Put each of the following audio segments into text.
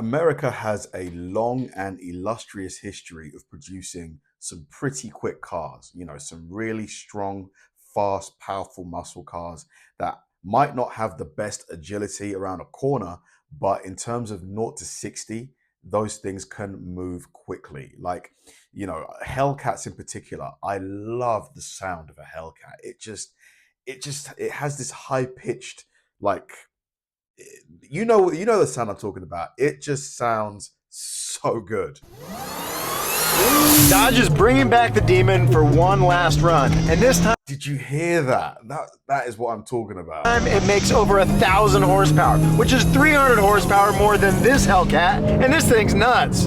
America has a long and illustrious history of producing some pretty quick cars, some really strong, fast, powerful muscle cars that might not have the best agility around a corner, but in terms of 0 to 60, those things can move quickly. Like, Hellcats in particular, I love the sound of a Hellcat. It has this high pitched, like, the sound I'm talking about. It just sounds so good. Dodge is bringing back the Demon for one last run, and this time, did you hear that? That is what I'm talking about. It makes over 1,000 horsepower, which is 300 horsepower more than this Hellcat, and this thing's nuts.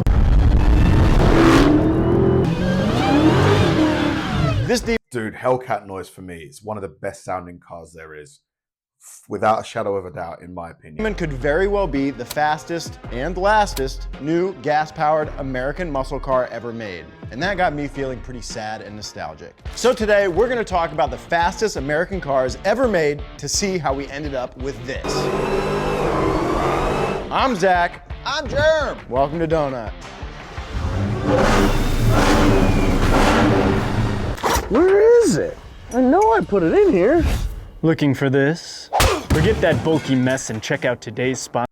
Dude, Hellcat noise for me is one of the best sounding cars there is, without a shadow of a doubt, in my opinion. Demon could very well be the fastest and lastest new gas-powered American muscle car ever made. And that got me feeling pretty sad and nostalgic. So today, we're gonna talk about the fastest American cars ever made to see how we ended up with this. I'm Zach. I'm Germ. Welcome to Donut. Where is it? I know I put it in here. Looking for this? Forget that bulky mess and check out today's spot.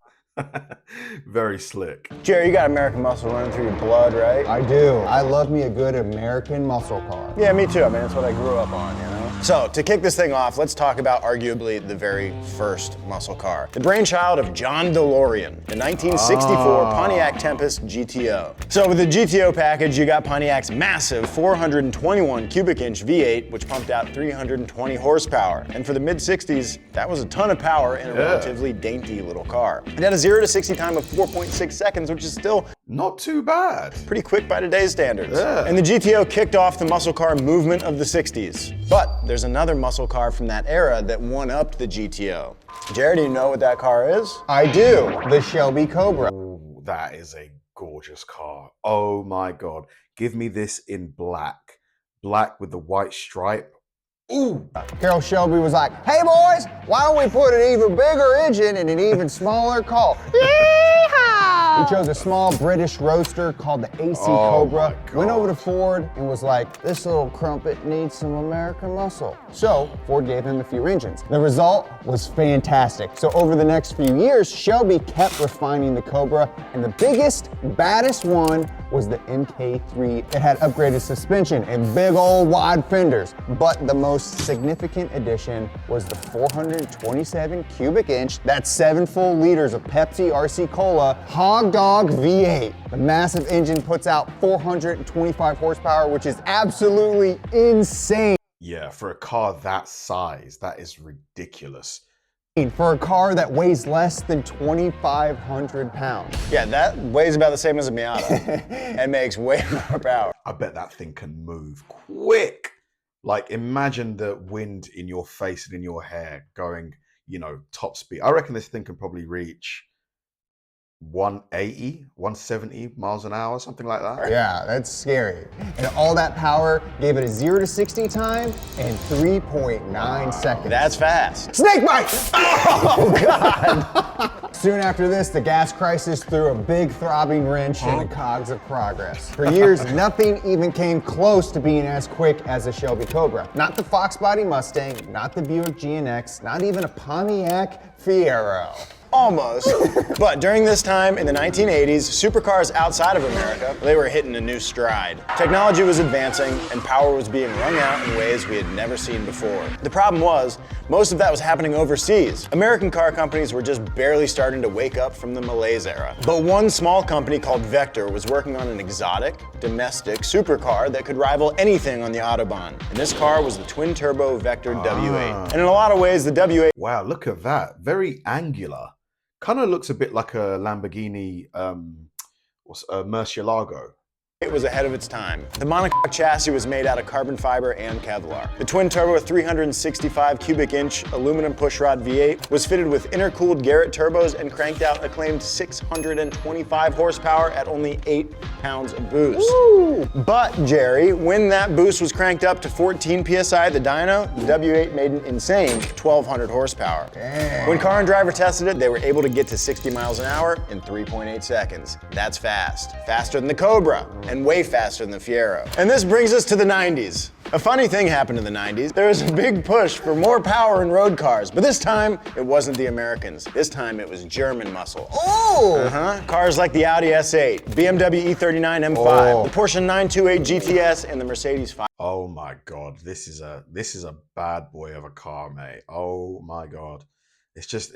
Very slick. Jerry, you got American muscle running through your blood, right? I do. I love me a good American muscle car. Yeah, me too. I mean, that's what I grew up on, So, to kick this thing off, let's talk about arguably the very first muscle car. The brainchild of John DeLorean, the 1964 Pontiac Tempest GTO. So, with the GTO package, you got Pontiac's massive 421 cubic inch V8, which pumped out 320 horsepower. And for the mid-60s, that was a ton of power in a relatively dainty little car. It had a 0 to 60 time of 4.6 seconds, which is still not too bad. Pretty quick by today's standards. Yeah. And the GTO kicked off the muscle car movement of the 60s. But there's another muscle car from that era that one-upped the GTO. Jared, do you know what that car is? I do. The Shelby Cobra. Ooh, that is a gorgeous car. Oh my God. Give me this in black. Black with the white stripe. Ooh. Carroll Shelby was like, hey boys, why don't we put an even bigger engine in an even smaller car? He chose a small British roadster called the AC Cobra, went over to Ford and was like, this little crumpet needs some American muscle. So Ford gave him a few engines. The result was fantastic. So over the next few years, Shelby kept refining the Cobra, and the biggest, baddest one was the MK3. It had upgraded suspension and big old wide fenders, but the most significant addition was the 427 cubic inch, that's 7 full liters of Pepsi RC Cola Hog Dog V8. The massive engine puts out 425 horsepower, which is absolutely insane. Yeah, for a car that size, that is ridiculous. For a car that weighs less than 2,500 pounds. Yeah, that weighs about the same as a Miata and makes way more power. I bet that thing can move quick. Like, imagine the wind in your face and in your hair going, top speed. I reckon this thing can probably reach 180, 170 miles an hour, something like that. Yeah, that's scary. And all that power gave it a 0 to 60 time in 3.9 seconds. That's fast. Snake bite! Oh, God! Soon after this, the gas crisis threw a big throbbing wrench in the cogs of progress. For years, nothing even came close to being as quick as the Shelby Cobra. Not the Fox Body Mustang, not the Buick GNX, not even a Pontiac Fiero. Almost. But during this time in the 1980s, supercars outside of America, they were hitting a new stride. Technology was advancing and power was being wrung out in ways we had never seen before. The problem was, most of that was happening overseas. American car companies were just barely starting to wake up from the malaise era. But one small company called Vector was working on an exotic, domestic supercar that could rival anything on the Autobahn. And this car was the twin-turbo Vector W8. And in a lot of ways, the W8... Wow, look at that. Very angular. Kind of looks a bit like a Lamborghini Murcielago. It was ahead of its time. The monocoque chassis was made out of carbon fiber and Kevlar. The twin-turbo 365 cubic inch aluminum pushrod V8 was fitted with intercooled Garrett turbos and cranked out a claimed 625 horsepower at only pounds of boost. Woo! But, Jerry, when that boost was cranked up to 14 PSI at the dyno, the W8 made an insane 1,200 horsepower. Damn. When Car and Driver tested it, they were able to get to 60 miles an hour in 3.8 seconds. That's fast. Faster than the Cobra, and way faster than the Fiero. And this brings us to the 90s. A funny thing happened in the 90s. There was a big push for more power in road cars, but this time, it wasn't the Americans. This time, it was German muscle. Oh! Cars like the Audi S8, BMW E39 M5, Oh. the Porsche 928 GTS, and the Mercedes 5. Oh my God, this is a bad boy of a car, mate. Oh my God. It's just,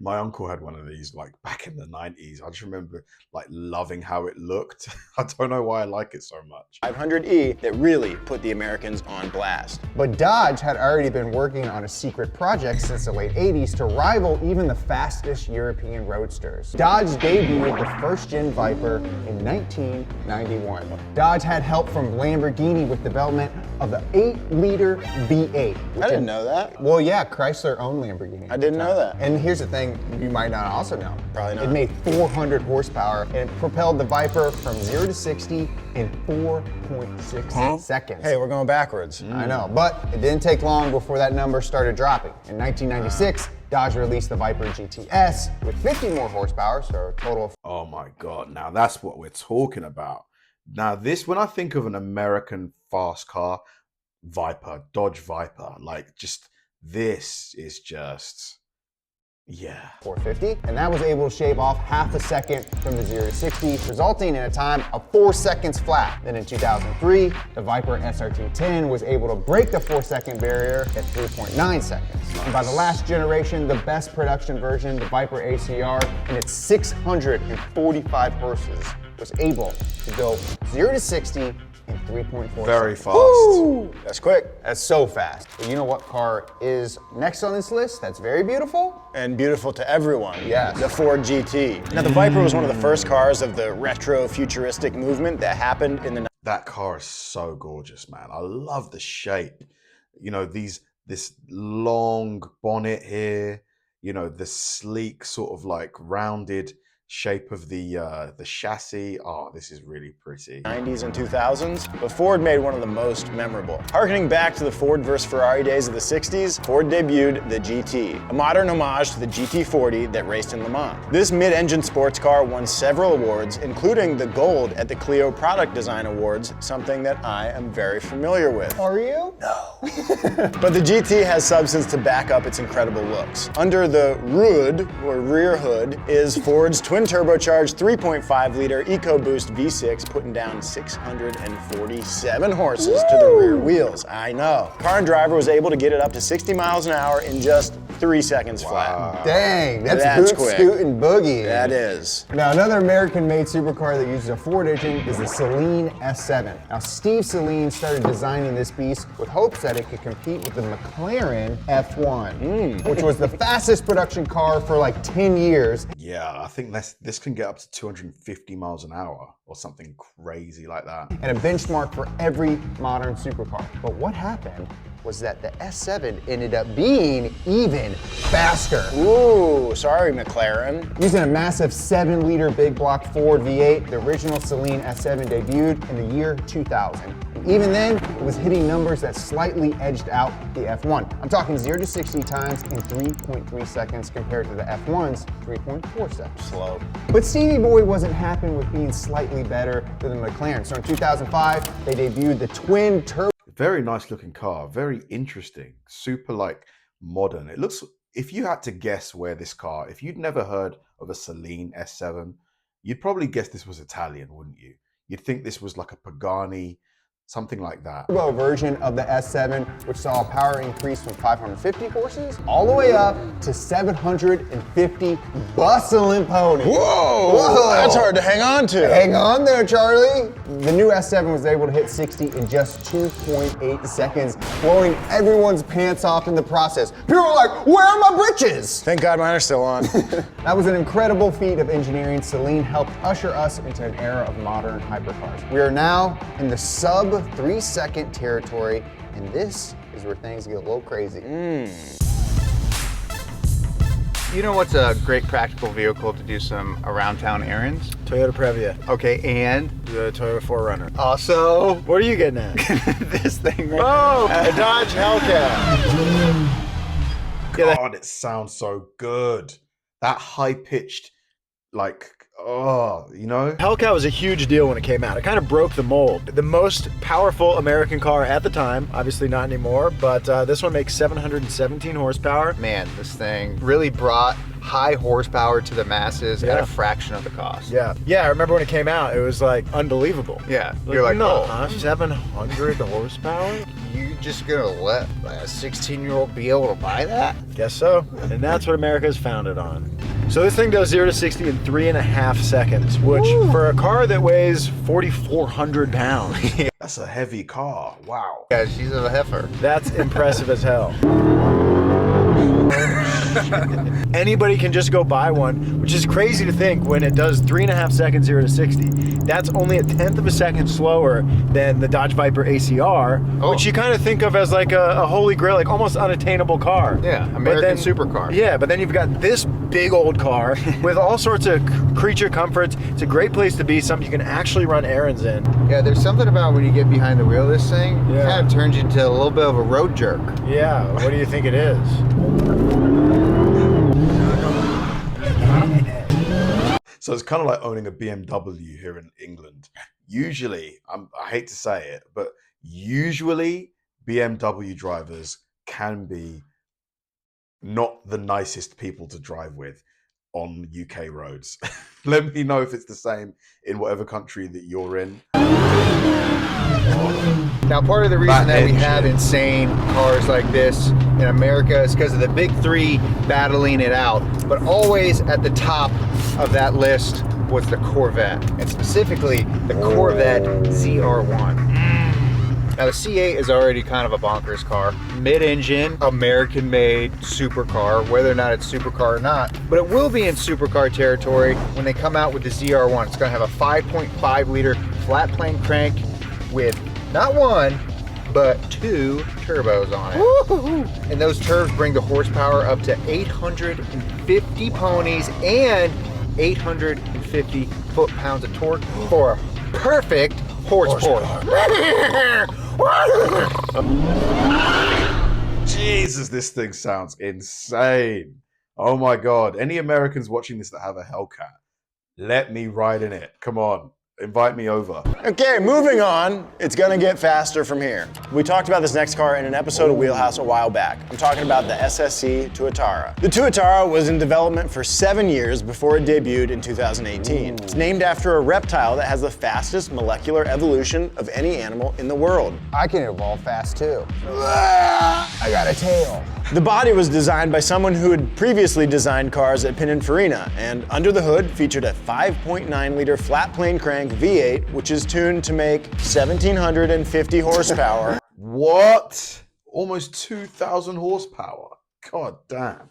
my uncle had one of these like back in the 90s. I just remember like loving how it looked. I don't know why I like it so much. 500e that really put the Americans on blast. But Dodge had already been working on a secret project since the late 80s to rival even the fastest European roadsters. Dodge debuted the first-gen Viper in 1991. Dodge had help from Lamborghini with development of the 8-liter V8. I didn't know that. Well, yeah, Chrysler owned Lamborghini. I didn't know that. And here's the thing you might not also know. Probably not. It made 400 horsepower and it propelled the Viper from 0 to 60 in 4.6 seconds. Hey, we're going backwards. I know, but it didn't take long before that number started dropping. In 1996, Dodge released the Viper GTS with 50 more horsepower, so a total of... Oh my God, now that's what we're talking about. Now this, when I think of an American fast car, Viper, Dodge Viper, like just, this is just, yeah. 450, and that was able to shave off half a second from the 0 to 60, resulting in a time of 4 seconds flat. Then in 2003, the Viper SRT10 was able to break the 4-second barrier at 3.9 seconds. And by the last generation, the best production version, the Viper ACR, and its 645 horses, was able to go 0 to 60 in 3.4 Very seconds. fast. Woo! That's quick. That's so fast. But you know what car is next on this list that's very beautiful? And beautiful to everyone. Yes. The Ford GT. Now, the Viper was one of the first cars of the retro futuristic movement that happened in the That car is so gorgeous, man. I love the shape. You know, this long bonnet here, you know, the sleek sort of like rounded shape of the chassis. Oh, this is really pretty. 90s and 2000s, but Ford made one of the most memorable. Harkening back to the Ford versus Ferrari days of the 60s, Ford debuted the GT, a modern homage to the GT40 that raced in Le Mans. This mid-engine sports car won several awards, including the gold at the Clio Product Design Awards, something that I am very familiar with. Are you? But the GT has substance to back up its incredible looks. Under the hood, or rear hood, is Ford's twin-turbocharged 3.5-liter EcoBoost V6, putting down 647 horses to the rear wheels. I know. Car and Driver was able to get it up to 60 miles an hour in just 3 seconds flat. Dang, that's That's boot, quick. scoot, and boogie. That is. Now, another American-made supercar that uses a Ford engine is the Celine S7. Now, Steve Celine started designing this beast with hopes that it could compete with the McLaren F1, which was the fastest production car for like 10 years. Yeah, I think this can get up to 250 miles an hour or something crazy like that. And a benchmark for every modern supercar. But what happened was that the S7 ended up being even faster. Ooh, sorry, McLaren. Using a massive 7-liter big block Ford V8, the original Celine S7 debuted in the year 2000. And even then, it was hitting numbers that slightly edged out the F1. I'm talking 0 to 60 times in 3.3 seconds compared to the F1's 3.4 seconds. Slow. But Stevie Boy wasn't happy with being slightly better than the McLaren. So in 2005, they debuted the twin turbo. Very nice looking car, very interesting, super like modern. It looks, if you had to guess where this car, if you'd never heard of a Celine S7, you'd probably guess this was Italian, wouldn't you? You'd think this was like a Pagani, something like that. Turbo version of the S7, which saw a power increase from 550 horses all the way up to 750 bustling ponies. Whoa, that's hard to hang on to. Hang on there, Charlie. The new S7 was able to hit 60 in just 2.8 seconds, blowing everyone's pants off in the process. People were like, where are my britches? Thank God mine are still on. That was an incredible feat of engineering. Celine helped usher us into an era of modern hypercars. We are now in the sub 3-second territory, and this is where things get a little crazy. You know what's a great practical vehicle to do some around town errands? Toyota Previa. Okay, and The Toyota 4Runner. also What are you getting at? this thing right Oh, a Dodge Hellcat. God, it sounds so good. That high pitched, like, you know? Hellcat was a huge deal when it came out. It kind of broke the mold. The most powerful American car at the time, obviously not anymore, but this one makes 717 horsepower. Man, this thing really brought high horsepower to the masses at a fraction of the cost. Yeah, I remember when it came out, it was like unbelievable. Yeah, Like, you're like, no, oh, 700 horsepower? you just gonna let a 16-year-old be able to buy that? Guess so. And that's what America is founded on. So this thing does 0 to 60 in 3.5 seconds, which for a car that weighs 4,400 pounds, That's a heavy car. Wow. Yeah, she's a heifer. that's impressive as hell. Anybody can just go buy one, which is crazy to think when it does 3.5 seconds 0 to 60. That's only a 1/10 of a second slower than the Dodge Viper ACR, which you kind of think of as like a holy grail, like almost unattainable car. Yeah, But American supercar. Yeah, but then you've got this big old car with all sorts of creature comforts. It's a great place to be, something you can actually run errands in. Yeah, there's something about when you get behind the wheel of this thing, it Yeah. kind of turns you into a little bit of a road jerk. Yeah, what do you think it is? So it's kind of like owning a BMW here in England. Usually, I hate to say it, but usually BMW drivers can be not the nicest people to drive with on UK roads. Let me know if it's the same in whatever country that you're in. Now, part of the reason that we engine. have insane cars like this in America is because of the big three battling it out. But always at the top of that list was the Corvette, and specifically the Corvette ZR1. Now, the C8 is already kind of a bonkers car. Mid-engine, American-made supercar, whether or not it's supercar or not. But it will be in supercar territory when they come out with the ZR1. It's gonna have a 5.5-liter flat plane crank with not one, but 2 turbos on it. And those turbos bring the horsepower up to 850 ponies and 850 foot-pounds of torque for a perfect horsepower. Jesus, this thing sounds insane. Oh my God. Any Americans watching this that have a Hellcat, let me ride in it. Come on. Invite me over. Okay, moving on. It's gonna get faster from here. We talked about this next car in an episode of Wheelhouse a while back. I'm talking about the SSC Tuatara. The Tuatara was in development for 7 years before it debuted in 2018. It's named after a reptile that has the fastest molecular evolution of any animal in the world. I can evolve fast too. I got a tail. The body was designed by someone who had previously designed cars at Pininfarina, and under the hood featured a 5.9-liter flat plane crank V8, which is tuned to make 1,750 horsepower. What? Almost 2,000 horsepower. God damn.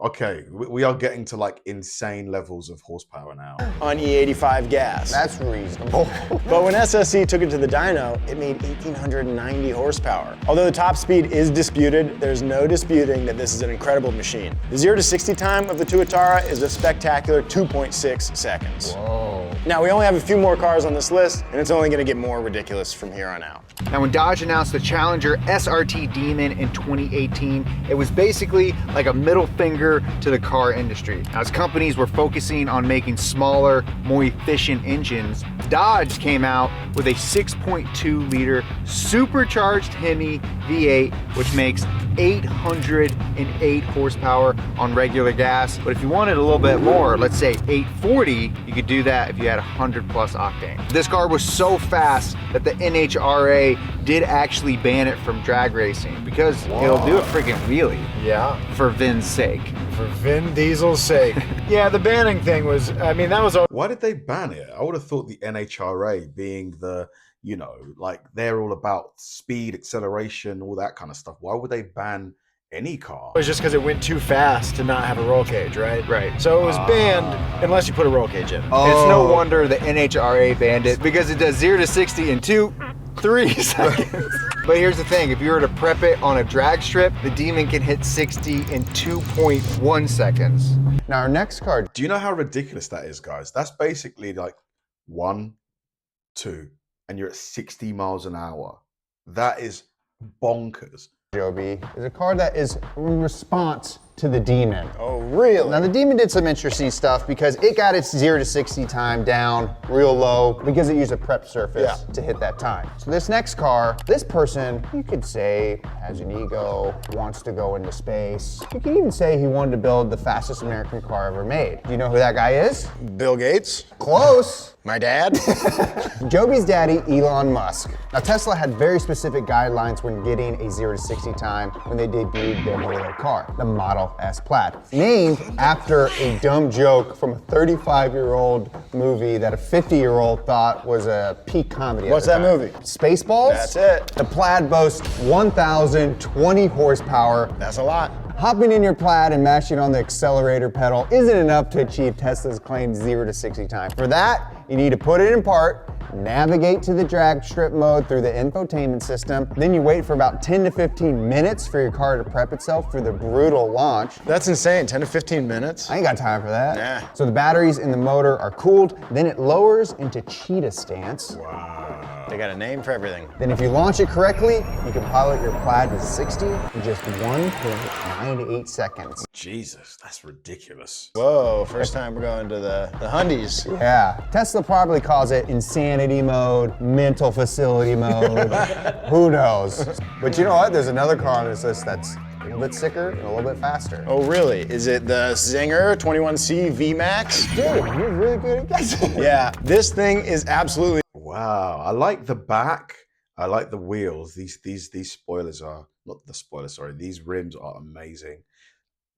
Okay, we are getting to like insane levels of horsepower now. On E85 gas. That's reasonable. But when SSC took it to the dyno, it made 1,890 horsepower. Although the top speed is disputed, there's no disputing that this is an incredible machine. The 0 to 60 time of the Tuatara is a spectacular 2.6 seconds. Whoa. Now, we only have a few more cars on this list, and it's only gonna get more ridiculous from here on out. Now, when Dodge announced the Challenger SRT Demon in 2018, it was basically like a middle finger to the car industry. As companies were focusing on making smaller, more efficient engines, Dodge came out with a 6.2-liter supercharged Hemi V8, which makes 808 horsepower on regular gas. But if you wanted a little bit more, let's say 840, you could do that if you had 100 plus octane. This car was so fast that the NHRA did actually ban it from drag racing because it'll do a freaking wheelie. Yeah. For Vin's sake. For Vin Diesel's sake. Yeah, the banning thing was, I mean, that was all. Why did they ban it? I would have thought the NHRA being the, you know, like they're all about speed, acceleration, all that kind of stuff. Why would they ban any car? It was just because it went too fast to not have a roll cage, right? Right. So it was banned unless you put a roll cage in. It's no wonder the NHRA banned it because it does 0 to 60 in 2-3 seconds. But here's the thing, if you were to prep it on a drag strip, the Demon can hit 60 in 2.1 seconds. Now our next car. Do you know how ridiculous that is, guys? That's basically like 1, 2, and you're at 60 miles an hour. That is bonkers. Joby, is a car that is in response to the Demon. Oh, really? Now the Demon did some interesting stuff because it got its 0 to 60 time down real low because it used a prep surface to hit that time. So this next car, this person, you could say, has an ego, wants to go into space. You could even say he wanted to build the fastest American car ever made. Do you know who that guy is? Bill Gates? Close. My dad? Joby's daddy, Elon Musk. Now Tesla had very specific guidelines when getting a 0 to 60 time when they debuted their Model car, the Model S Plaid. Named after a dumb joke from a 35-year-old movie that a 50-year-old thought was a peak comedy. What's that movie? Spaceballs? That's it. The Plaid boasts 1,020 horsepower. That's a lot. Hopping in your Plaid and mashing on the accelerator pedal isn't enough to achieve Tesla's claimed 0 to 60 time. For that, you need to put it in park, navigate to the drag strip mode through the infotainment system, then you wait for about 10 to 15 minutes for your car to prep itself for the brutal launch. That's insane, 10 to 15 minutes? I ain't got time for that. Nah. So the batteries in the motor are cooled, then it lowers into cheetah stance. They got a name for everything. Then if you launch it correctly, you can pilot your Plaid to 60 in just 1.98 seconds. Jesus, that's ridiculous. Whoa, first time we're going to the Hundies. Yeah, Tesla probably calls it insanity mode, mental facility mode, who knows? But you know what, there's another car on this list that's a little bit sicker and a little bit faster. Oh, really? Is it the Zinger 21C VMAX? Dude, you're really good at guessing. Yeah, this thing is absolutely. Wow, I like the back. I like the wheels. These spoilers are, not the spoilers, sorry, these rims are amazing.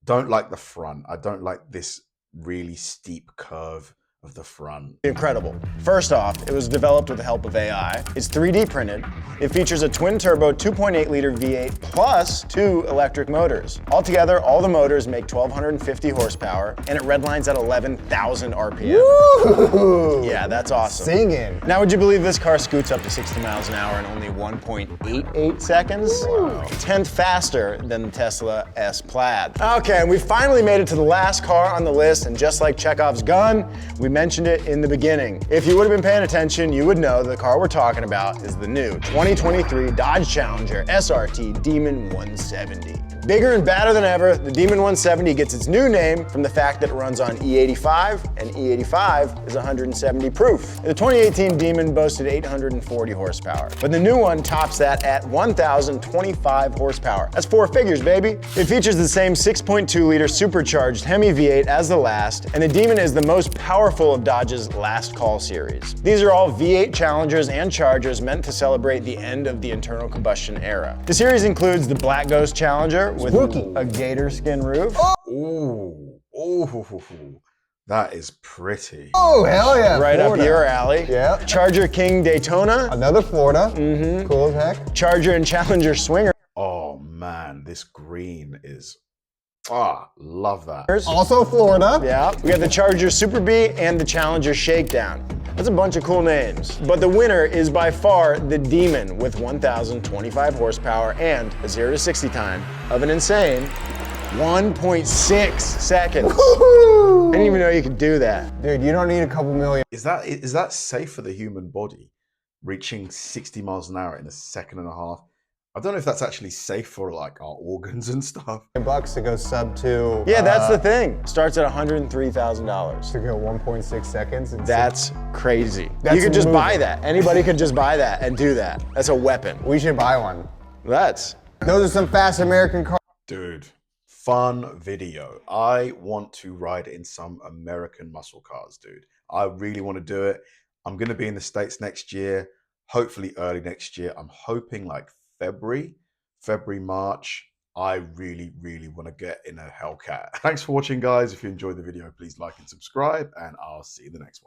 Don't like the front. I don't like this really steep curve of the front. Incredible. First off, it was developed with the help of AI. It's 3D printed. It features a twin-turbo 2.8-liter V8 plus 2 electric motors. Altogether, all the motors make 1,250 horsepower, and it redlines at 11,000 RPM. Woo! Yeah, that's awesome. Singing. Now, would you believe this car scoots up to 60 miles an hour in only 1.88 seconds? Wow. 10th faster than the Tesla S Plaid. Okay, and we finally made it to the last car on the list, and just like Chekhov's gun, we mentioned it in the beginning. If you would have been paying attention, you would know the car we're talking about is the new 2023 Dodge Challenger SRT Demon 170. Bigger and badder than ever, the Demon 170 gets its new name from the fact that it runs on E85, and E85 is 170 proof. The 2018 Demon boasted 840 horsepower, but the new one tops that at 1,025 horsepower. That's 4 figures, baby. It features the same 6.2-liter supercharged Hemi V8 as the last, and the Demon is the most powerful of Dodge's last call series. These are all V8 Challengers and Chargers meant to celebrate the end of the internal combustion era. The series includes the Black Ghost Challenger with a gator skin roof. Ooh, that is pretty. Oh, hell yeah. Right Florida. up your alley. Yeah. Charger King Daytona. Another Florida. Cool as heck. Charger and Challenger Swinger. Oh man, this green is, love that. Also Florida. Yeah. We got the Charger Super B and the Challenger Shakedown. That's a bunch of cool names. But the winner is by far the Demon with 1,025 horsepower and a 0 to 60 time of an insane 1.6 seconds. I didn't even know you could do that. Dude, you don't need a couple million. Is that safe for the human body? Reaching 60 miles an hour in a second and a half? I don't know if that's actually safe for like our organs and stuff. $1 to go sub 2. Yeah, that's the thing. Starts at $103,000. To go 1.6 seconds. That's crazy. That's you could just moving. buy that. Anybody could just buy that and do that. That's a weapon. We should buy one. Those are some fast American cars. Dude, fun video. I want to ride in some American muscle cars, dude. I really want to do it. I'm going to be in the States next year, hopefully early next year. I'm hoping like February, March. I really, really want to get in a Hellcat. Thanks for watching, guys. If you enjoyed the video, please like and subscribe, and I'll see you in the next one.